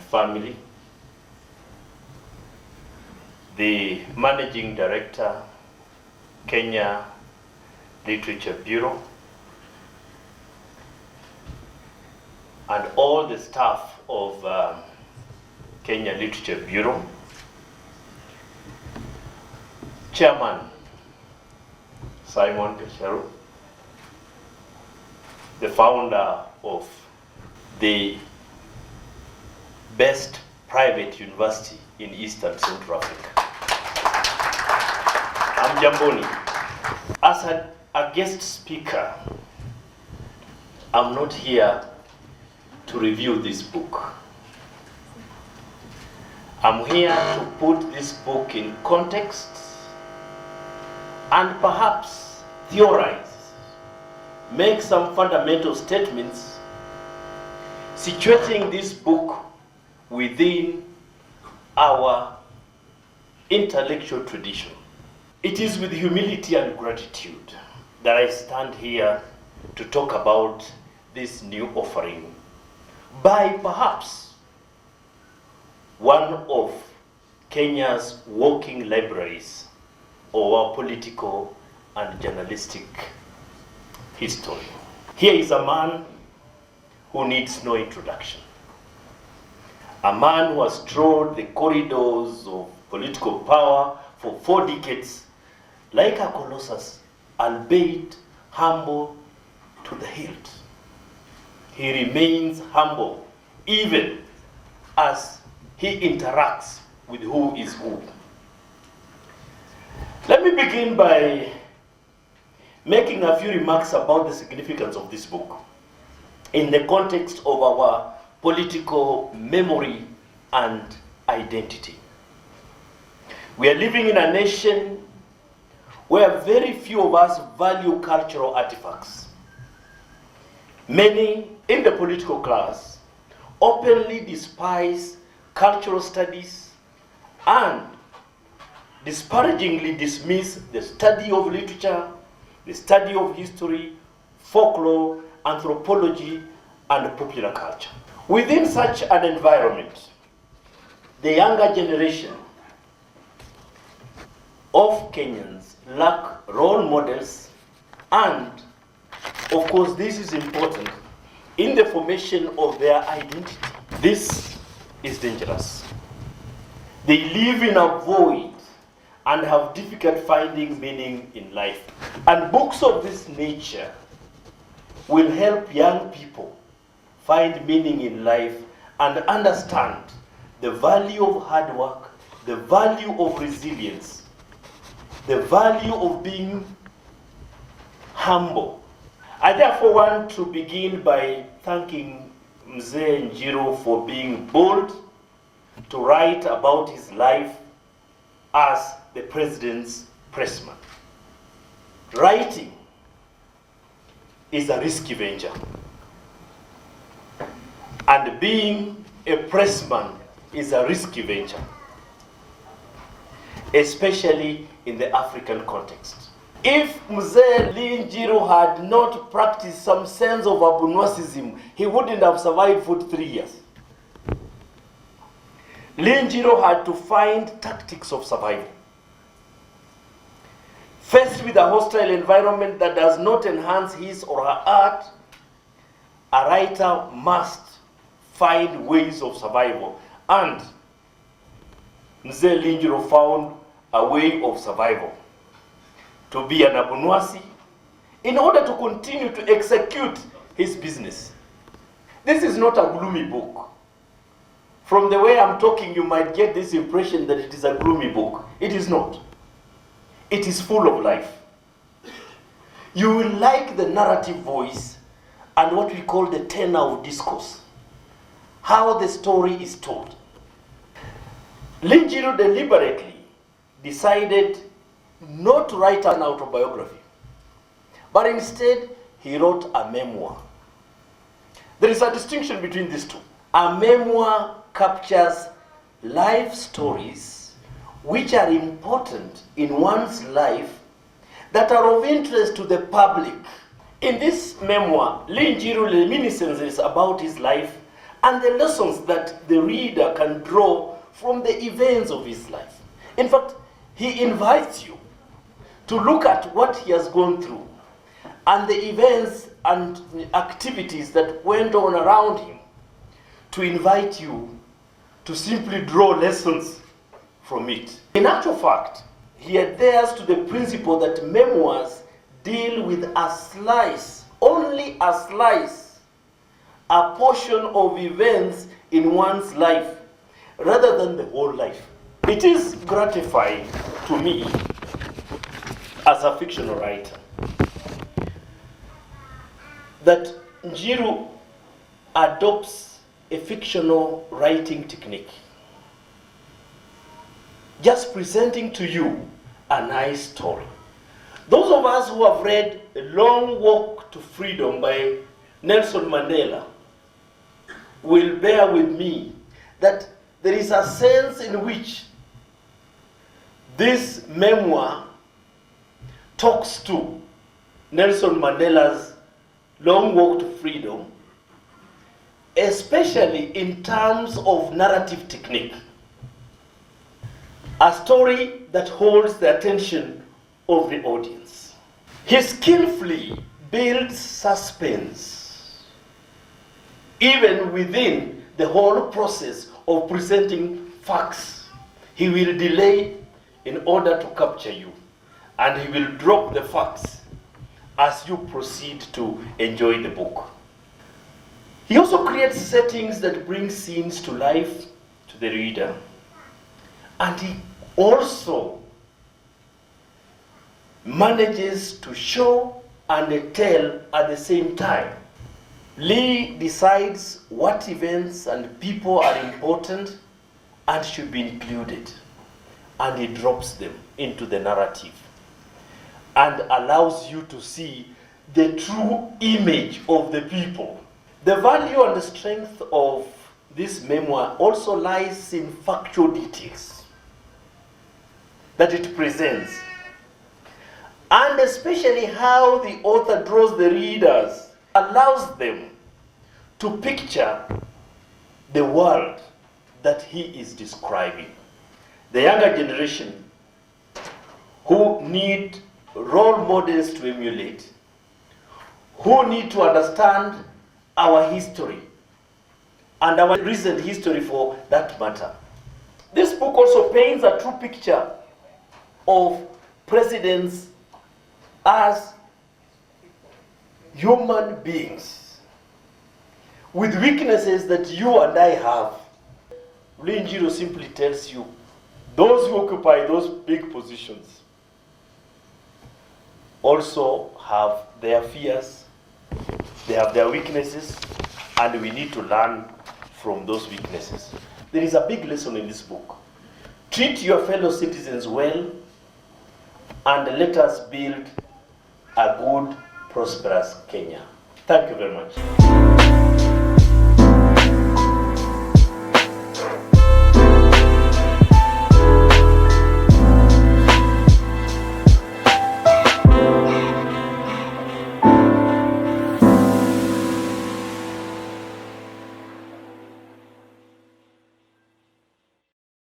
family, the Managing Director, Kenya Literature Bureau, and all the staff of Kenya Literature Bureau, Chairman Simon Gasharu, the founder of the best private university in Eastern Central Africa. I'm Jamboni. As a guest speaker, I'm not here to review this book. I'm here to put this book in context and perhaps theorize, make some fundamental statements, situating this book within our intellectual tradition. It is with humility and gratitude that I stand here to talk about this new offering by perhaps one of Kenya's working libraries or our political and journalistic history. Here is a man who needs no introduction. A man who has trod the corridors of political power for 4 decades like a colossus, albeit humble to the hilt. He remains humble even as he interacts with who is who. Let me begin by making a few remarks about the significance of this book in the context of our political memory and identity. We are living in a nation where very few of us value cultural artifacts. Many in the political class openly despise cultural studies and disparagingly dismiss the study of literature, the study of history, folklore, anthropology, and popular culture. Within such an environment, the younger generation of Kenyans lack role models, and of course this is important in the formation of their identity. This is dangerous. They live in a void and have difficult finding meaning in life. And books of this nature will help young people find meaning in life and understand the value of hard work, the value of resilience, the value of being humble. I therefore want to begin by thanking Mzee Njiru for being bold to write about his life as the president's pressman. Writing is a risky venture, and being a pressman is a risky venture, especially in the African context. If Mzee Njiru had not practiced some sense of Abunwasism, he wouldn't have survived for 3 years. Njiru had to find tactics of survival. Faced with a hostile environment that does not enhance his or her art, a writer must find ways of survival. And Mzee Njiru found a way of survival: to be an Abunwasi in order to continue to execute his business. This is not a gloomy book. From the way I'm talking, you might get this impression that it is a gloomy book. It is not. It is full of life. You will like the narrative voice and what we call the tenor of discourse, how the story is told. Njiru deliberately decided not to write an autobiography, but instead he wrote a memoir. There is a distinction between these two. A memoir captures life stories which are important in one's life, that are of interest to the public. In this memoir, Njiru reminiscences about his life and the lessons that the reader can draw from the events of his life. In fact, he invites you to look at what he has gone through and the events and activities that went on around him, to invite you to simply draw lessons from it. In actual fact, he adheres to the principle that memoirs deal with a slice, only a slice, a portion of events in one's life, rather than the whole life. It is gratifying to me as a fictional writer that Njiru adopts a fictional writing technique, just presenting to you a nice story. Those of us who have read A Long Walk to Freedom by Nelson Mandela will bear with me that there is a sense in which this memoir talks to Nelson Mandela's Long Walk to Freedom, especially in terms of narrative technique. A story that holds the attention of the audience. He skillfully builds suspense, even within the whole process of presenting facts. He will delay in order to capture you, and he will drop the facts as you proceed to enjoy the book. He also creates settings that bring scenes to life to the reader, and he also manages to show and tell at the same time. Lee decides what events and people are important and should be included, and he drops them into the narrative and allows you to see the true image of the people. The value and the strength of this memoir also lies in factual details that it presents, and especially how the author draws the readers, allows them to picture the world that he is describing. The younger generation who need role models to emulate, who need to understand our history and our recent history for that matter. This book also paints a true picture of presidents as human beings with weaknesses that you and I have. Njiru simply tells you those who occupy those big positions also have their fears, they have their weaknesses, and we need to learn from those weaknesses. There is a big lesson in this book. Treat your fellow citizens well, and let us build a good, prosperous Kenya. Thank you very much.